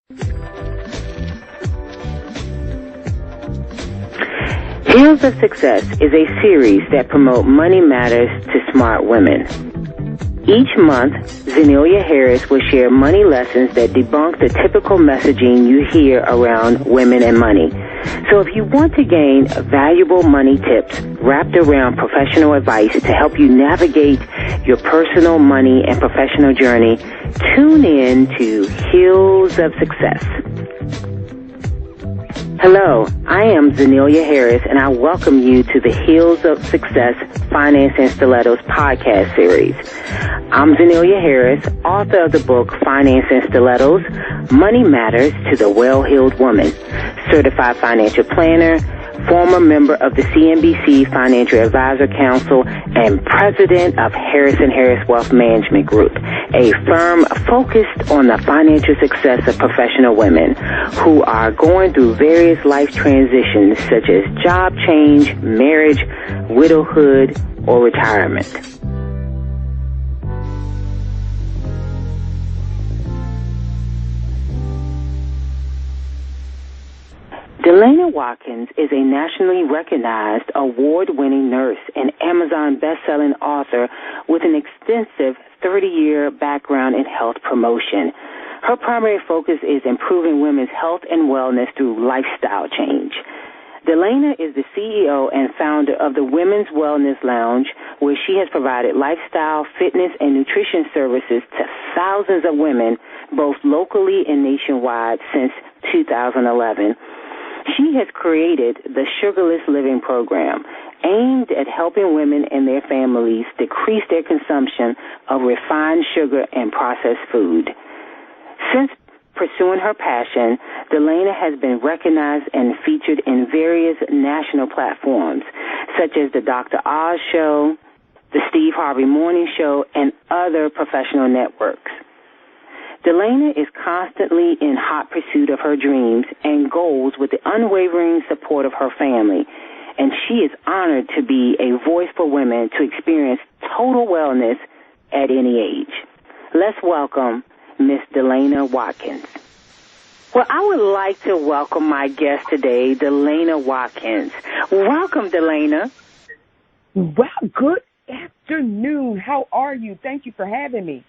Heels of Success is a series that promotes money matters to smart women. Each month, Zenelia Harris will share money lessons that debunk the typical messaging you hear around women and money. So if you want to gain valuable money tips wrapped around professional advice to help you navigate your personal money and professional journey, tune in to Heels of Success. Hello, I am Zenelia Harris, and I welcome you to the Heels of Success Finance and Stilettos podcast series. I'm Zenelia Harris, author of the book Finance and Stilettos, Money Matters to the Well-Heeled Woman, certified financial planner, former member of the CNBC Financial Advisor Council, and president of Harris & Harris Wealth Management Group, a firm focused on the financial success of professional women who are going through various life transitions such as job change, marriage, widowhood, or retirement. Delayna Watkins is a nationally recognized, award-winning nurse and Amazon best-selling author with an extensive 30-year background in health promotion. Her primary focus is improving women's health and wellness through lifestyle change. Delayna is the CEO and founder of the Women's Wellness Lounge, where she has provided lifestyle, fitness, and nutrition services to thousands of women, both locally and nationwide, since 2011. She has created the Sugarless Living Program, aimed at helping women and their families decrease their consumption of refined sugar and processed food. Since pursuing her passion, Delayna has been recognized and featured in various national platforms, such as the Dr. Oz Show, the Steve Harvey Morning Show, and other professional networks. Delayna is constantly in hot pursuit of her dreams and goals with the unwavering support of her family, and she is honored to be a voice for women to experience total wellness at any age. Let's welcome Miss Delayna Watkins. Well, I would like to welcome my guest today, Delayna Watkins. Welcome, Delayna. Well, good afternoon. How are you? Thank you for having me.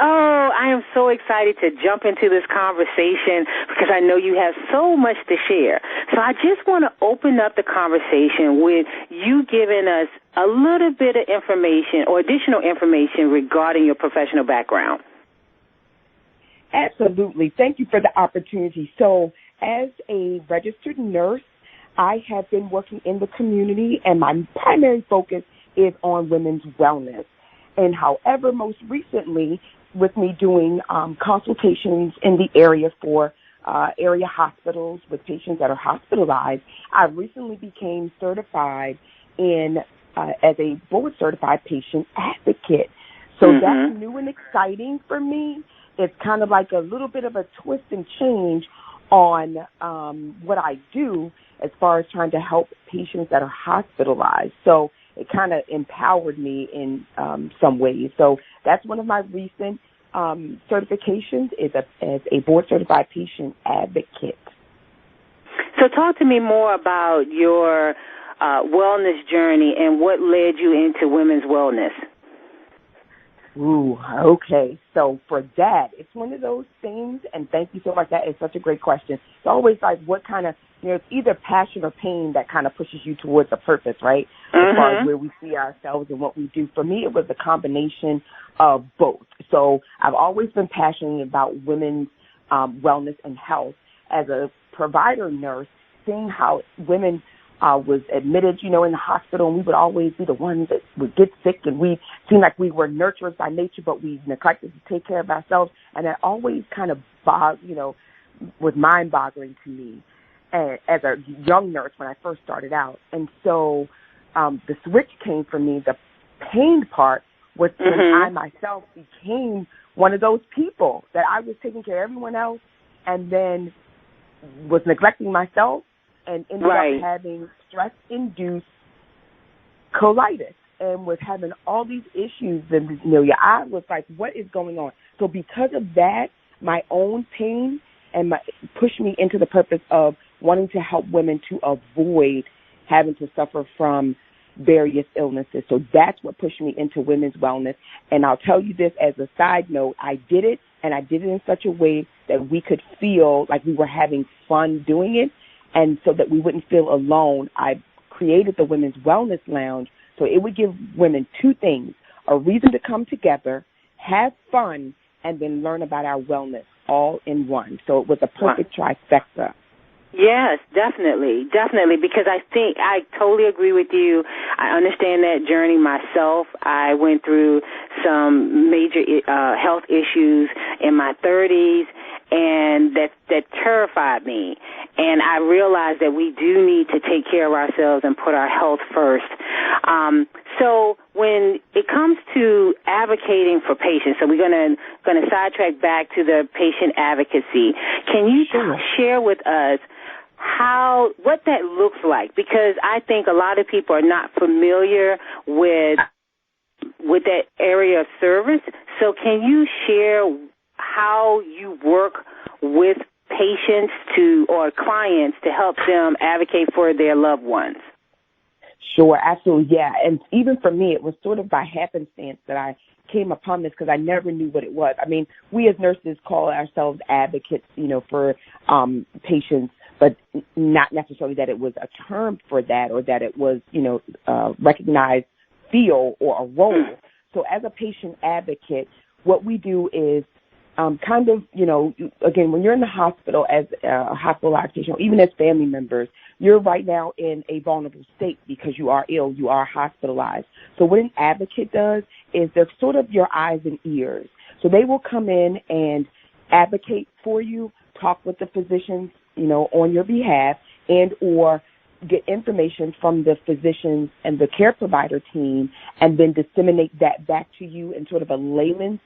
Oh, I am so excited to jump into this conversation because I know you have so much to share. So I just want to open up the conversation with you giving us a little bit of information or additional information regarding your professional background. Absolutely. Thank you for the opportunity. So as a registered nurse, I have been working in the community, and my primary focus is on women's wellness. And however, most recently, with me doing consultations in the area for area hospitals with patients that are hospitalized, I recently became certified in as a board-certified patient advocate. So that's new and exciting for me. It's kind of like a little bit of a twist and change on what I do as far as trying to help patients that are hospitalized. So it kind of empowered me in some ways. So that's one of my recent certifications is as a board-certified patient advocate. So talk to me more about your wellness journey and what led you into women's wellness. Ooh, okay. So for that, it's one of those things, and thank you so much. That is such a great question. It's always like what kind of, it's either passion or pain that kind of pushes you towards a purpose, right? As far as where we see ourselves and what we do. For me, it was a combination of both. So I've always been passionate about women's wellness and health. As a provider nurse, seeing how women was admitted, in the hospital, and we would always be the ones that would get sick, and we seemed like we were nurturers by nature, but we neglected to take care of ourselves, and that always kind of, was mind-boggling to me as a young nurse when I first started out. And so the switch came for me. The pain part was when I myself became one of those people that I was taking care of everyone else and then was neglecting myself and ended up having stress-induced colitis and was having all these issues. And I was like, what is going on? So because of that, my own pain, and pushed me into the purpose of wanting to help women to avoid having to suffer from various illnesses. So that's what pushed me into women's wellness. And I'll tell you this as a side note, I did it, and I did it in such a way that we could feel like we were having fun doing it, and so that we wouldn't feel alone. I created the Women's Wellness Lounge so it would give women two things: a reason to come together, have fun, and then learn about our wellness all in one. So it was a perfect trifecta. Yes, definitely, because I think I totally agree with you. I understand that journey myself. I went through some major health issues in my 30s, and that terrified me. And I realized that we do need to take care of ourselves and put our health first. So when it comes to advocating for patients, so we're going to sidetrack back to the patient advocacy. Can you share with us what that looks like? Because I think a lot of people are not familiar with that area of service. So can you share how you work with patients or clients to help them advocate for their loved ones? Sure, absolutely, yeah. And even for me, it was sort of by happenstance that I came upon this, because I never knew what it was. I mean, we as nurses call ourselves advocates, for patients, but not necessarily that it was a term for that, or that it was, recognized field or a role. So as a patient advocate, what we do is again, when you're in the hospital as a hospitalized patient, or even as family members, you're right now in a vulnerable state because you are ill, you are hospitalized. So what an advocate does is they're sort of your eyes and ears. So they will come in and advocate for you, talk with the physicians, on your behalf, and or get information from the physicians and the care provider team, and then disseminate that back to you in sort of a layman's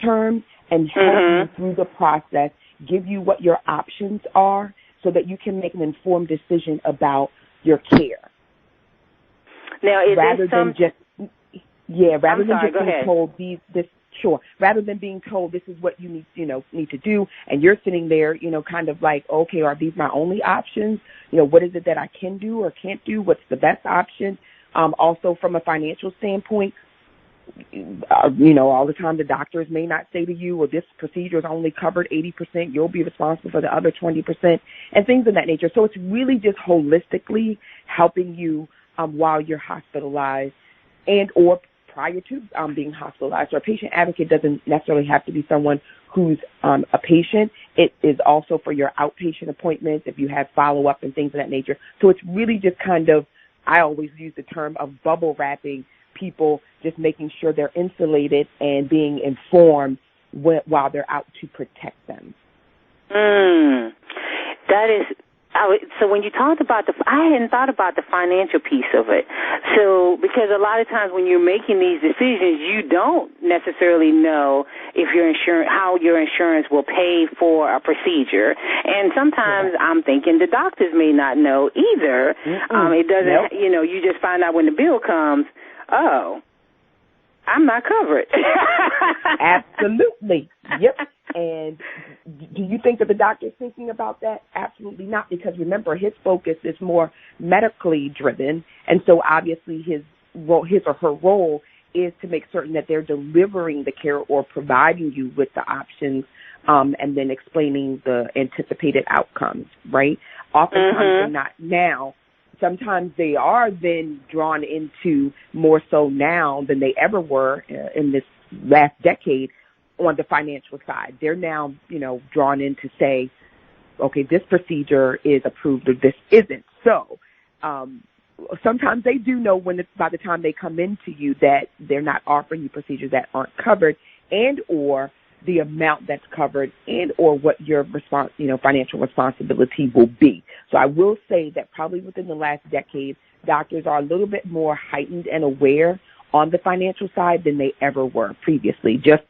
terms, and help you through the process, give you what your options are so that you can make an informed decision about your care. Now, rather than just being told rather than being told this is what you need to do, and you're sitting there, kind of like, okay, are these my only options? What is it that I can do or can't do? What's the best option? Also, from a financial standpoint, all the time the doctors may not say to you, well, this procedure is only covered 80%, you'll be responsible for the other 20%, and things of that nature. So it's really just holistically helping you while you're hospitalized and or prior to being hospitalized. So a patient advocate doesn't necessarily have to be someone who's a patient. It is also for your outpatient appointments, if you have follow-up and things of that nature. So it's really just kind of, I always use the term of bubble wrapping people, just making sure they're insulated and being informed while they're out to protect them. That is, so when you talked about I hadn't thought about the financial piece of it. So, because a lot of times when you're making these decisions, you don't necessarily know if how your insurance will pay for a procedure. And sometimes I'm thinking the doctors may not know either. It doesn't, you just find out when the bill comes, oh, I'm not covered. Absolutely. Yep. And do you think that the doctor is thinking about that? Absolutely not, because remember, his focus is more medically driven, and so obviously his or her role is to make certain that they're delivering the care or providing you with the options, and then explaining the anticipated outcomes, right? Oftentimes they're not now. Sometimes they are then drawn into more so now than they ever were in this last decade on the financial side. They're now, drawn in to say, okay, this procedure is approved or this isn't. So sometimes they do know by the time they come into you that they're not offering you procedures that aren't covered, and or the amount that's covered, and or what your financial responsibility will be. So I will say that probably within the last decade, doctors are a little bit more heightened and aware on the financial side than they ever were previously. Just,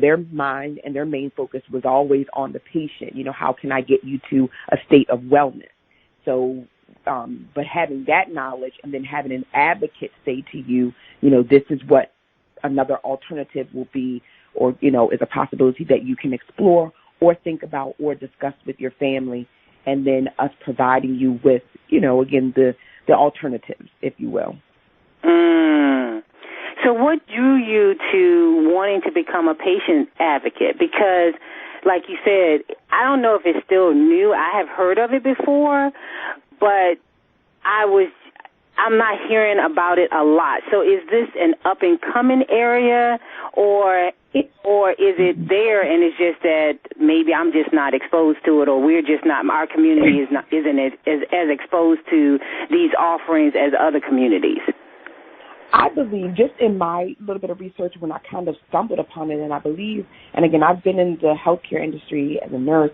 their mind and their main focus was always on the patient. How can I get you to a state of wellness? So, but having that knowledge and then having an advocate say to you, this is what another alternative will be, or, is a possibility that you can explore, or think about or discuss with your family, and then us providing you with, again, the alternatives, if you will. So what drew you to wanting to become a patient advocate? Because, like you said, I don't know if it's still new. I have heard of it before, but I'm not hearing about it a lot. So is this an up-and-coming area, or is it there and it's just that maybe I'm just not exposed to it, or our community isn't as exposed to these offerings as other communities? I believe, just in my little bit of research when I kind of stumbled upon it, and I believe, and again, I've been in the healthcare industry as a nurse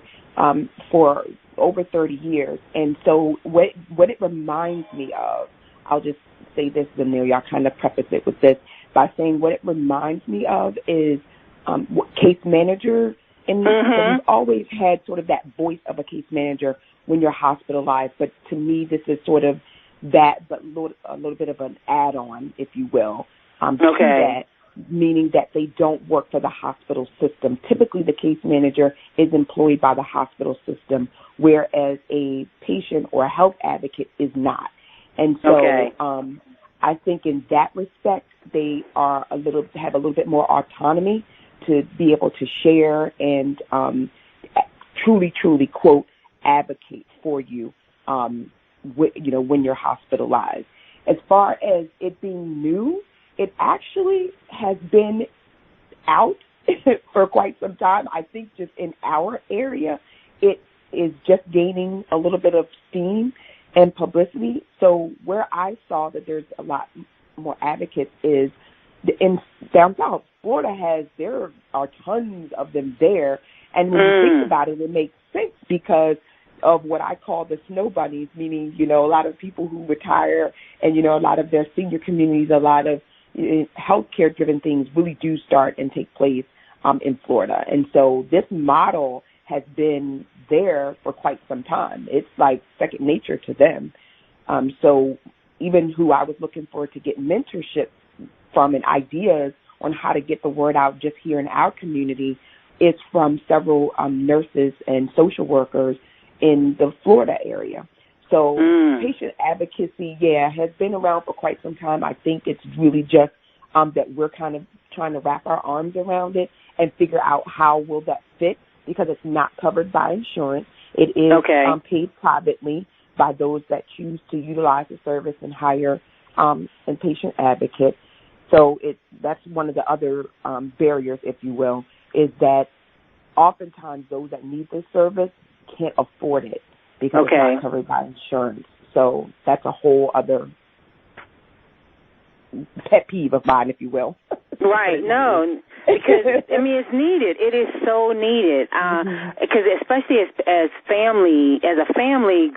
for over 30 years, and so what it reminds me of, I'll just say this, Vanille, I'll kind of preface it with this by saying what it reminds me of is case manager, and so we've always had sort of that voice of a case manager when you're hospitalized, but to me this is sort of that, but a little bit of an add-on, if you will, to that, meaning that they don't work for the hospital system. Typically, the case manager is employed by the hospital system, whereas a patient or a health advocate is not. And so I think in that respect, they are have a little bit more autonomy to be able to share and truly, quote, advocate for you, when you're hospitalized. As far as it being new, it actually has been out for quite some time. I think just in our area, it is just gaining a little bit of steam and publicity. So where I saw that there's a lot more advocates is in down south. Florida there are tons of them there. And when you think about it, it makes sense because of what I call the snow bunnies, meaning, a lot of people who retire and, a lot of their senior communities, a lot of healthcare-driven things really do start and take place in Florida. And so this model has been there for quite some time. It's like second nature to them. So even who I was looking for to get mentorship from and ideas on how to get the word out just here in our community is from several nurses and social workers in the Florida area. So patient advocacy, has been around for quite some time. I think it's really just that we're kind of trying to wrap our arms around it and figure out how will that fit, because it's not covered by insurance. It is paid privately by those that choose to utilize the service and hire a patient advocate. So that's one of the other barriers, if you will, is that oftentimes those that need this service can't afford it because it's not covered by insurance. So that's a whole other pet peeve of mine, if you will. Right. No, because, it's needed. It is so needed. Because especially as a family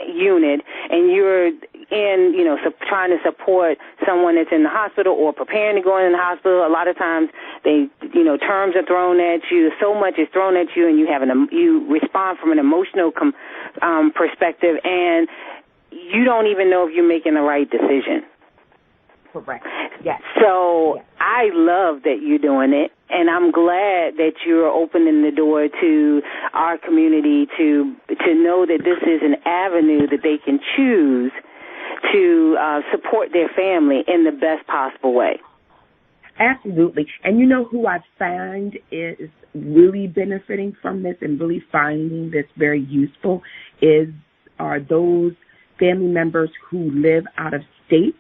unit, and you're in, trying to support someone that's in the hospital or preparing to go in the hospital, a lot of times terms are thrown at you, so much is thrown at you, and you respond from an emotional perspective, and you don't even know if you're making the right decision. Correct. Yes. So I love that you're doing it, and I'm glad that you're opening the door to our community to know that this is an avenue that they can choose to support their family in the best possible way. Absolutely. And who I find is really benefiting from this and really finding this very useful are those family members who live out of state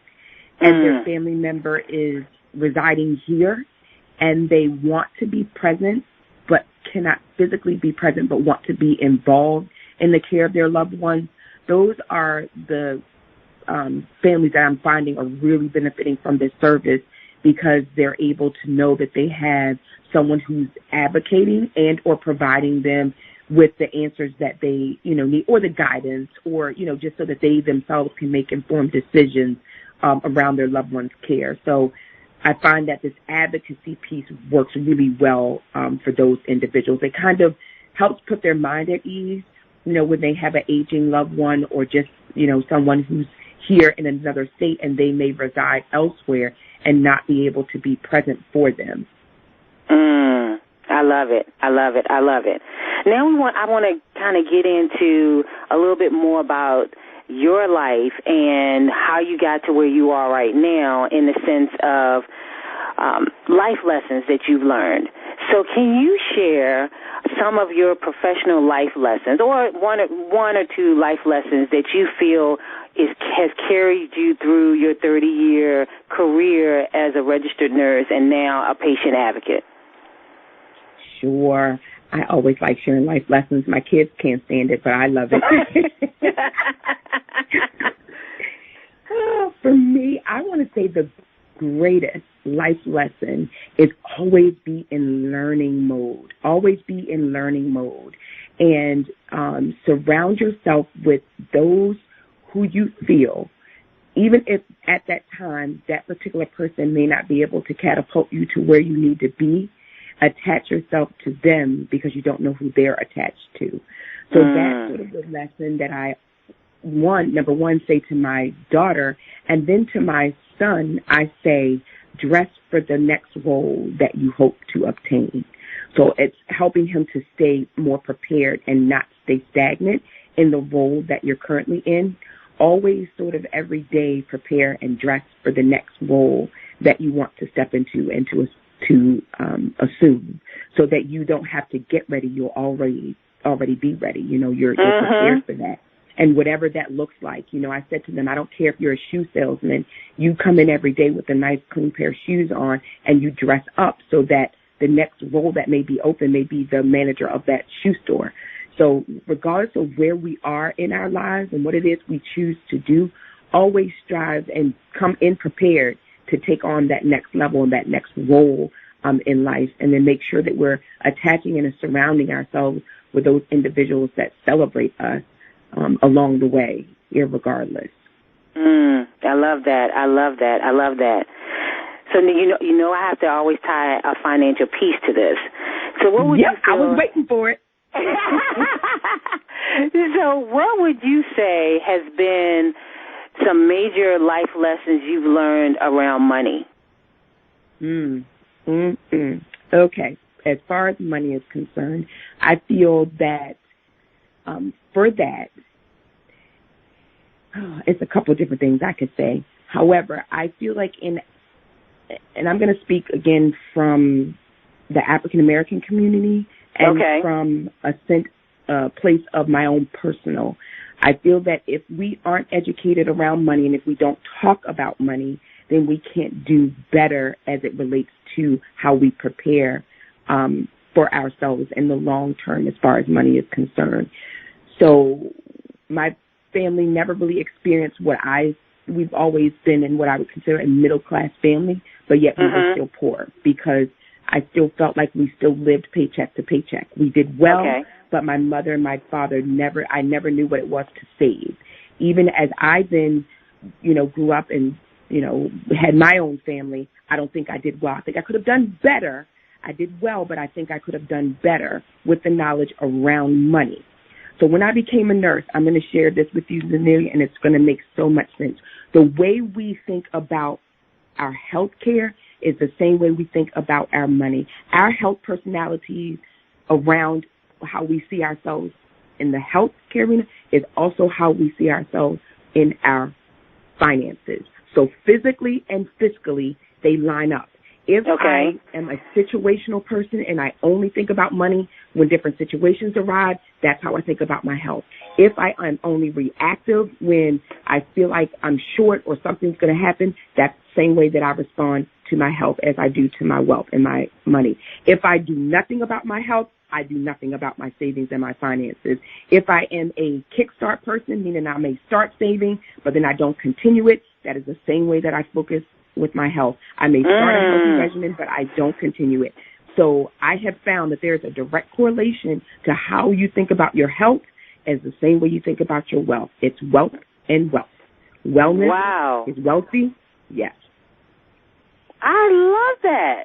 and their family member is residing here and they want to be present but cannot physically be present but want to be involved in the care of their loved ones. Those are the families that I'm finding are really benefiting from this service, because they're able to know that they have someone who's advocating and or providing them with the answers that they, need, or the guidance, or, just so that they themselves can make informed decisions around their loved one's care. So I find that this advocacy piece works really well for those individuals. It kind of helps put their mind at ease, when they have an aging loved one or just, someone who's here in another state and they may reside elsewhere and not be able to be present for them. I love it. I love it. I love it. Now I want to kind of get into a little bit more about your life and how you got to where you are right now in the sense of life lessons that you've learned. So can you share some of your professional life lessons or one or two life lessons that you feel has carried you through your 30-year career as a registered nurse and now a patient advocate? Sure. I always like sharing life lessons. My kids can't stand it, but I love it. For me, I want to say the greatest life lesson is always be in learning mode. Always be in learning mode. And surround yourself with those who you feel, even if at that time that particular person may not be able to catapult you to where you need to be, attach yourself to them because you don't know who they're attached to. So that's sort of the lesson that I number one, say to my daughter, and then to my son, I say, dress for the next role that you hope to obtain. So it's helping him to stay more prepared and not stay stagnant in the role that you're currently in. Always sort of every day prepare and dress for the next role that you want to step into and to assume, so that you don't have to get ready. You'll already be ready. You're prepared for that. And whatever that looks like, I said to them, I don't care if you're a shoe salesman, you come in every day with a nice clean pair of shoes on and you dress up so that the next role that may be open may be the manager of that shoe store. So regardless of where we are in our lives and what it is we choose to do, always strive and come in prepared to take on that next level and that next role in life, and then make sure that we're attaching and surrounding ourselves with those individuals that celebrate us along the way, irregardless. I love that. I love that. I love that. So I have to always tie a financial piece to this. So what would you feel? I was waiting for it. So what would you say has been some major life lessons you've learned around money? Okay. As far as money is concerned, I feel that for that, it's a couple of different things I could say. However, I feel like and I'm going to speak again from the African American community and from a place of my own personal. I feel that if we aren't educated around money and if we don't talk about money, then we can't do better as it relates to how we prepare for ourselves in the long term as far as money is concerned. So my family never really experienced we've always been in what I would consider a middle-class family, but yet we were still poor because I still felt like we still lived paycheck to paycheck. We did well, but my mother and my father I never knew what it was to save. Even as I then, grew up and, had my own family, I don't think I did well. I think I could have done better. I did well, but I think I could have done better with the knowledge around money. So when I became a nurse, I'm going to share this with you, Zanelia, and it's going to make so much sense. The way we think about our health care is the same way we think about our money. Our health personalities around how we see ourselves in the health care arena is also how we see ourselves in our finances. So physically and fiscally, they line up. If I am a situational person and I only think about money when different situations arrive, that's how I think about my health. If I am only reactive when I feel like I'm short or something's going to happen, that's the same way that I respond to my health as I do to my wealth and my money. If I do nothing about my health, I do nothing about my savings and my finances. If I am a kickstart person, meaning I may start saving, but then I don't continue it, that is the same way that I focus with my health. I may start a healthy regimen, but I don't continue it. So I have found that there's a direct correlation to how you think about your health as the same way you think about your wealth. It's wealth and wealth. Wellness is wealthy, yes. I love that.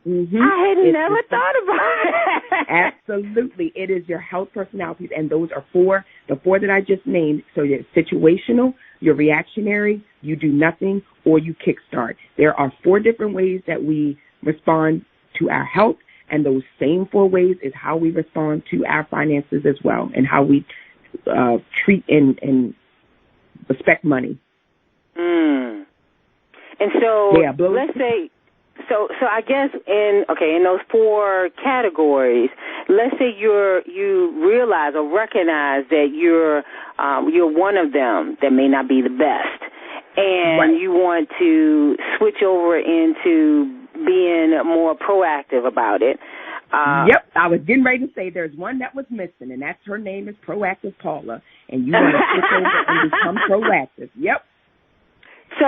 I had never thought about it. Absolutely. It is your health personalities, and those are the four that I just named. So you're situational, you're reactionary, you do nothing, or you kickstart. There are 4 different ways that we respond to our health, And those same 4 ways is how we respond to our finances as well, and how we treat and respect money. And so let's say, so I guess in those 4 categories, let's say you realize or recognize that you're one of them that may not be the best, and you want to switch over into being more proactive about it. Yep, I was getting ready to say there's one that was missing, and that's her name is Proactive Paula, and you want to switch over and become proactive. Yep. So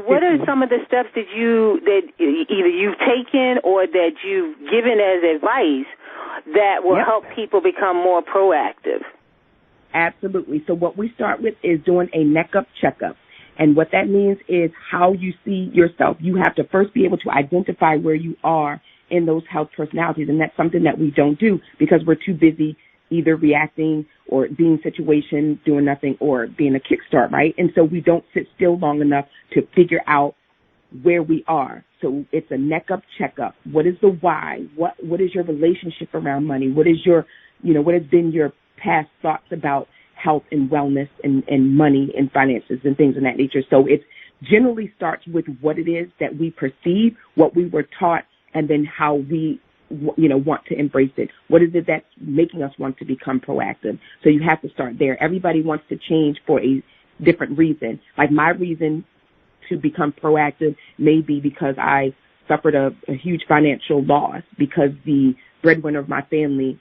what are some of the steps that either you've taken or that you've given as advice that will help people become more proactive? Absolutely. So what we start with is doing a neck-up checkup. And what that means is how you see yourself. You have to first be able to identify where you are in those health personalities, and that's something that we don't do because we're too busy either reacting or being situation, doing nothing, or being a kickstart, right? And so we don't sit still long enough to figure out where we are. So it's a neck-up checkup. What is the why? What is your relationship around money? What is what has been your past thoughts about health and wellness and money and finances and things of that nature? So it generally starts with what it is that we perceive, what we were taught, and then how we want to embrace it. What is it that's making us want to become proactive? So you have to start there. Everybody wants to change for a different reason. Like my reason to become proactive may be because I suffered a huge financial loss because the breadwinner of my family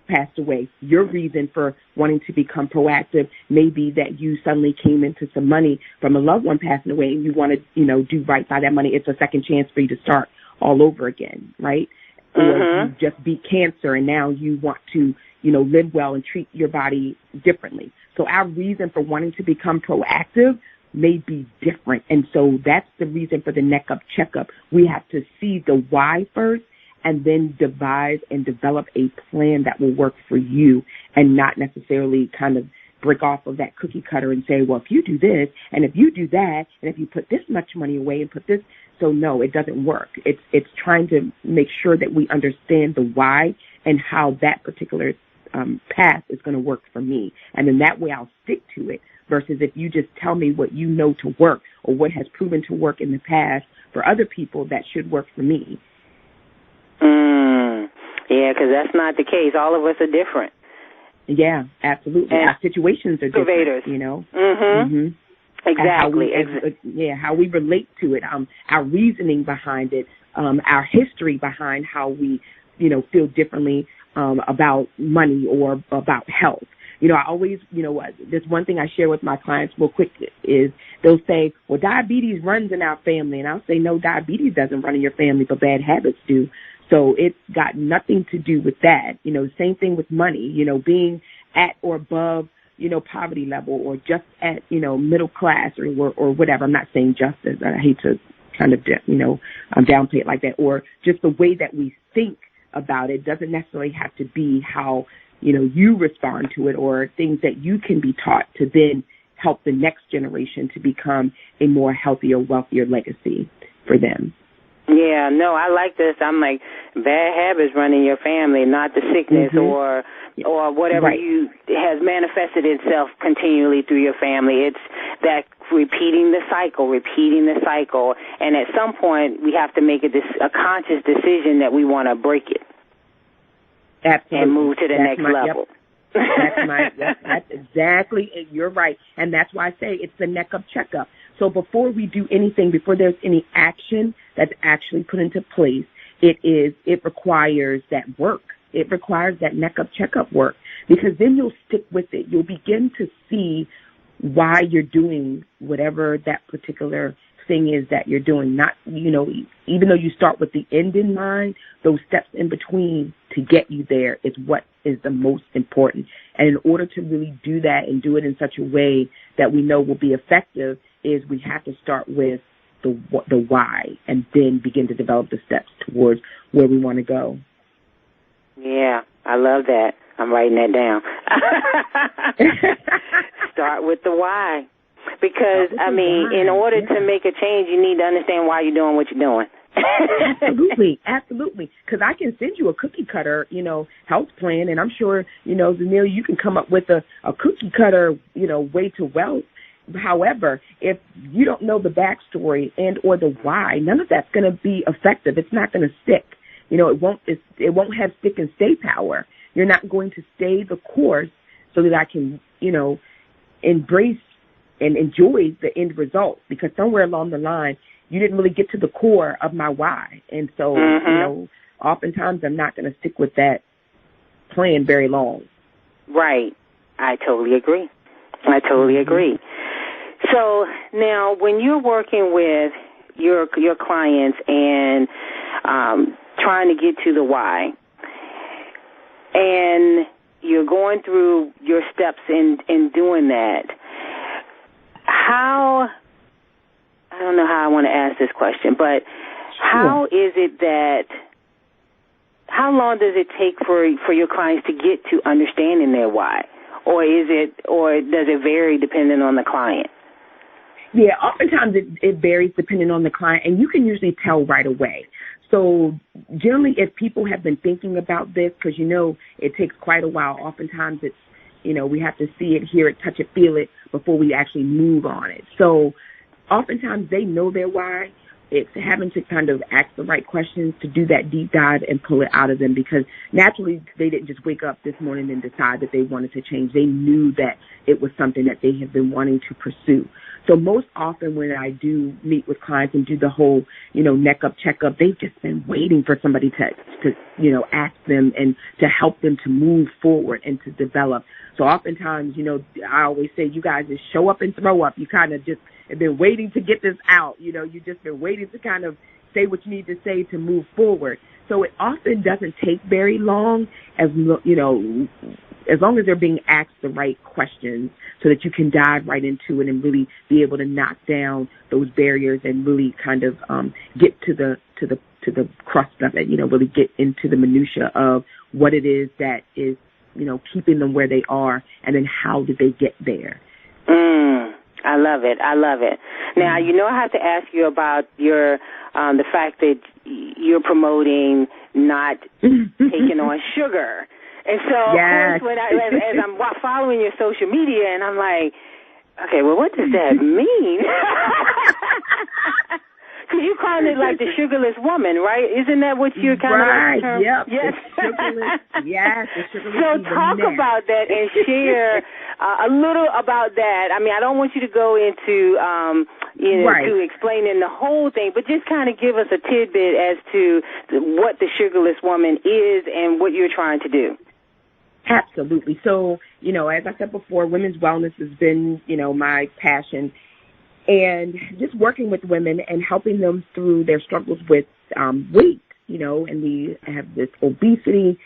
passed away. Your reason for wanting to become proactive may be that you suddenly came into some money from a loved one passing away and you want to, do right by that money. It's a second chance for you to start all over again, right? Or you just beat cancer and now you want to, live well and treat your body differently. So our reason for wanting to become proactive may be different. And so that's the reason for the neck-up checkup. We have to see the why first and then devise and develop a plan that will work for you and not necessarily kind of break off of that cookie cutter and say, well, if you do this and if you do that and if you put this much money away and put this. So no, it doesn't work. It's trying to make sure that we understand the why and how that particular path is going to work for me. And then that way I'll stick to it versus if you just tell me what you know to work or what has proven to work in the past for other people that should work for me. Yeah, because that's not the case. All of us are different. Yeah, absolutely. And our situations are different, Exactly. How we relate to it, our reasoning behind it, our history behind how we, feel differently about money or about health. I always, there's one thing I share with my clients real quick is they'll say, well, diabetes runs in our family. And I'll say, no, diabetes doesn't run in your family, but bad habits do. So it's got nothing to do with that. Same thing with money, being at or above, poverty level or just at, middle class or whatever. I'm not saying justice. I hate to kind of, downplay it like that. Or just the way that we think about it doesn't necessarily have to be how, you respond to it or things that you can be taught to then help the next generation to become a more healthier, wealthier legacy for them. Yeah, no, I like this. I'm like, bad habits run in your family, not the sickness or whatever has manifested itself continually through your family. It's that repeating the cycle. And at some point, we have to make a conscious decision that we want to break it. Absolutely. And move to the next level. Yep. That's exactly it. You're right. And that's why I say it's the neck-up checkup. So before we do anything, before there's any action that's actually put into place, it requires that work. It requires that neck-up checkup work because then you'll stick with it. You'll begin to see why you're doing whatever that particular thing is that you're doing. Not, even though you start with the end in mind, those steps in between to get you there is what is the most important. And in order to really do that and do it in such a way that we know will be effective is we have to start with the why and then begin to develop the steps towards where we want to go. Yeah, I love that. I'm writing that down. Start with the why. Because, in order to make a change, you need to understand why you're doing what you're doing. Absolutely. Because I can send you a cookie cutter, health plan, and I'm sure, Zanil, you can come up with a cookie cutter, way to wealth. However, if you don't know the backstory and or the why, none of that's going to be effective. It's not going to stick. It won't have stick and stay power. You're not going to stay the course so that I can, embrace and enjoy the end result, because somewhere along the line, you didn't really get to the core of my why. And so, oftentimes I'm not going to stick with that plan very long. Right. I totally agree. So now when you're working with your clients and trying to get to the why, and you're going through your steps in doing that, I don't know how I want to ask this question, but how long does it take for your clients to get to understanding their why? Or does it vary depending on the client? Yeah, oftentimes it varies depending on the client, and you can usually tell right away. So generally, if people have been thinking about this, because it takes quite a while, oftentimes it's, we have to see it, hear it, touch it, feel it before we actually move on it. So oftentimes they know their why. It's having to kind of ask the right questions to do that deep dive and pull it out of them, because naturally they didn't just wake up this morning and decide that they wanted to change. They knew that it was something that they have been wanting to pursue. So most often when I do meet with clients and do the whole, neck up, check up, they've just been waiting for somebody to ask them and to help them to move forward and to develop. So oftentimes, I always say, you guys just show up and throw up. You kind of just have been waiting to get this out. You've just been waiting to kind of say what you need to say to move forward. So it often doesn't take very long, as long as they're being asked the right questions, so that you can dive right into it and really be able to knock down those barriers and really kind of get to the crust of it. Really get into the minutia of what it is that is keeping them where they are, and then how did they get there. I love it. Now, I have to ask you about your the fact that you're promoting not taking on sugar. And so, of course, as I'm following your social media, and I'm like, okay, well, what does that mean? Because you call it like the sugarless woman, right? Isn't that what you're kind of like? Yep. Yes. The sugarless. So talk about that and share a little about that. I mean, I don't want you to go into, to explaining the whole thing, but just kind of give us a tidbit as to what the sugarless woman is and what you're trying to do. Absolutely. So, as I said before, women's wellness has been, my passion. And just working with women and helping them through their struggles with weight, and we have this obesity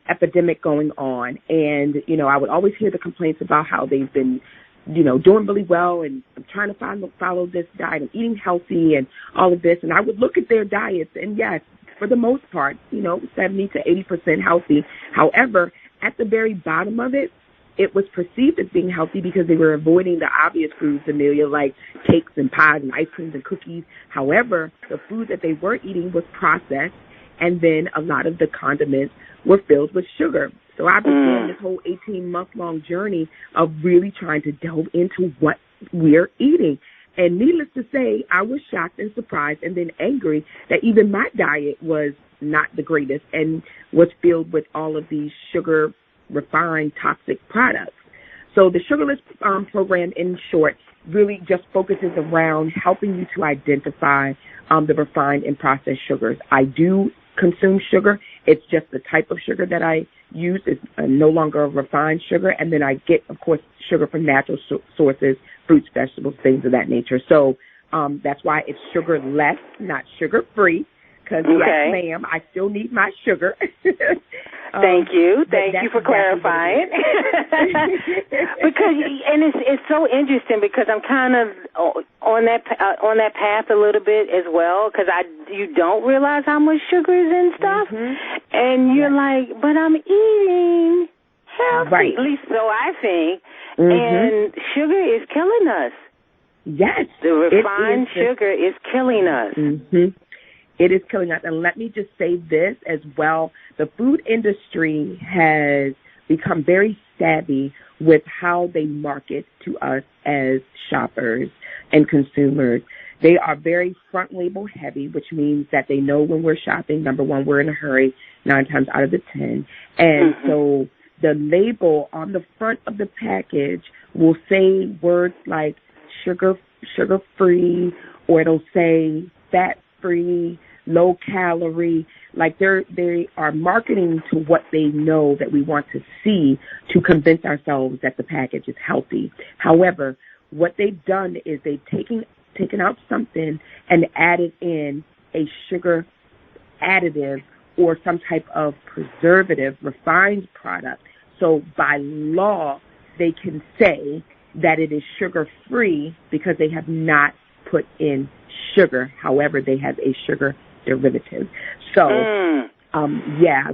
epidemic going on. And, I would always hear the complaints about how they've been, doing really well, and I'm trying to follow this diet and eating healthy and all of this. And I would look at their diets, and yes, for the most part, 70 to 80% healthy. However, at the very bottom of it, it was perceived as being healthy because they were avoiding the obvious foods, Amelia, like cakes and pies and ice creams and cookies. However, the food that they were eating was processed, and then a lot of the condiments were filled with sugar. So I began this whole 18-month-long journey of really trying to delve into what we're eating. And needless to say, I was shocked and surprised and then angry that even my diet was not the greatest and was filled with all of these sugar refined toxic products. So the Sugarless program, in short, really just focuses around helping you to identify the refined and processed sugars. I do consume sugar. It's just the type of sugar that I use is no longer a refined sugar. And then I get, of course, sugar from natural sources, fruits, vegetables, things of that nature. So that's why it's sugar-less, not sugar-free. Because, yes, ma'am, I still need my sugar. Thank you. Thank you for clarifying. Because, and it's so interesting because I'm kind of on that path a little bit as well, because you don't realize how much sugar is in stuff, and you're like, but I'm eating healthy, at least so I think, and sugar is killing us. Yes. The refined sugar is killing us. It is killing us. And let me just say this as well. The food industry has become very savvy with how they market to us as shoppers and consumers. They are very front label heavy, which means that they know when we're shopping, number one, we're in a hurry 9 times out of the 10. And so the label on the front of the package will say words like sugar-free, or it'll say fat-free, low calorie. Like they are marketing to what they know that we want to see to convince ourselves that the package is healthy. However, what they've done is they've taken out something and added in a sugar additive or some type of preservative, refined product. So by law, they can say that it is sugar-free because they have not put in sugar. However, they have a sugar derivative. So,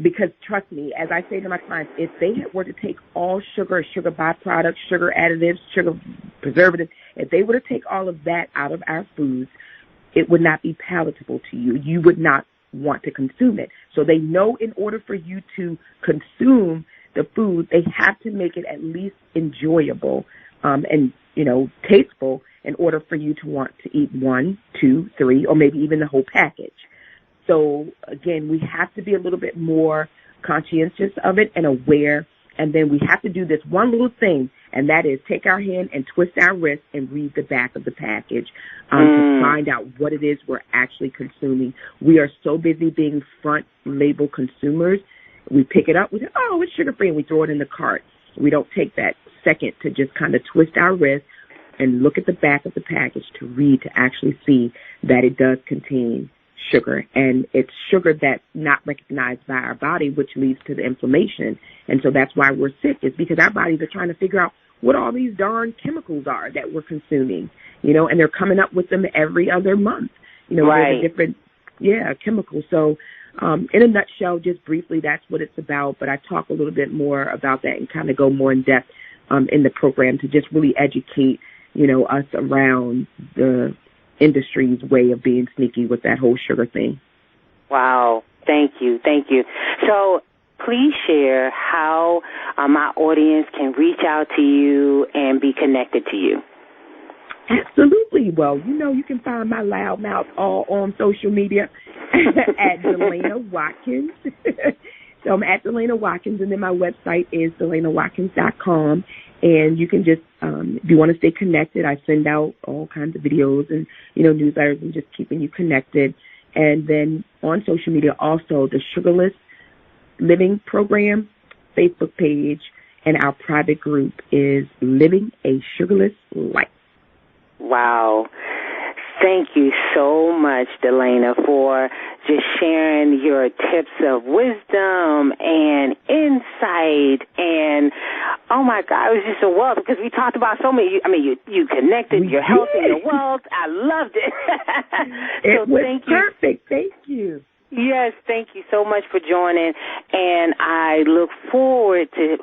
because trust me, as I say to my clients, if they were to take all sugar byproducts, sugar additives, sugar preservatives, if they were to take all of that out of our foods, it would not be palatable to you. You would not want to consume it. So they know in order for you to consume the food, they have to make it at least enjoyable and, tasteful in order for you to want to eat 1, 2, 3, or maybe even the whole package. So, again, we have to be a little bit more conscientious of it and aware, and then we have to do this one little thing, and that is take our hand and twist our wrist and read the back of the package to find out what it is we're actually consuming. We are so busy being front label consumers. We pick it up, we say, oh, it's sugar-free, and we throw it in the cart. We don't take that second to just kind of twist our wrist and look at the back of the package to read, to actually see that it does contain sugar. And it's sugar that's not recognized by our body, which leads to the inflammation. And so that's why we're sick, is because our bodies are trying to figure out what all these darn chemicals are that we're consuming, and they're coming up with them every other month. Right. There's a different, chemicals. So in a nutshell, just briefly, that's what it's about. But I talk a little bit more about that and kind of go more in depth in the program to just really educate, us around the industry's way of being sneaky with that whole sugar thing. Wow. Thank you. So please share how my audience can reach out to you and be connected to you. Absolutely. Well, you can find my loud mouth all on social media at Delayna Watkins. So I'm at Delayna Watkins, and then my website is DelaynaWatkins.com. And you can just, if you want to stay connected, I send out all kinds of videos and, newsletters and just keeping you connected. And then on social media also, the Sugarless Living Program Facebook page, and our private group is Living a Sugarless Life. Wow. Thank you so much, Delayna, for just sharing your tips of wisdom and insight. And, oh, my God, it was just a wealth because we talked about so many. You connected your health and your wealth. I loved it. It was perfect. Thank you. Yes, thank you so much for joining, and I look forward to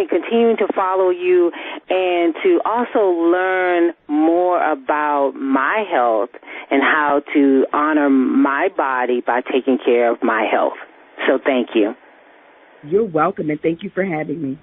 continuing to follow you, and to also learn more about my health and how to honor my body by taking care of my health. So thank you. You're welcome, and thank you for having me.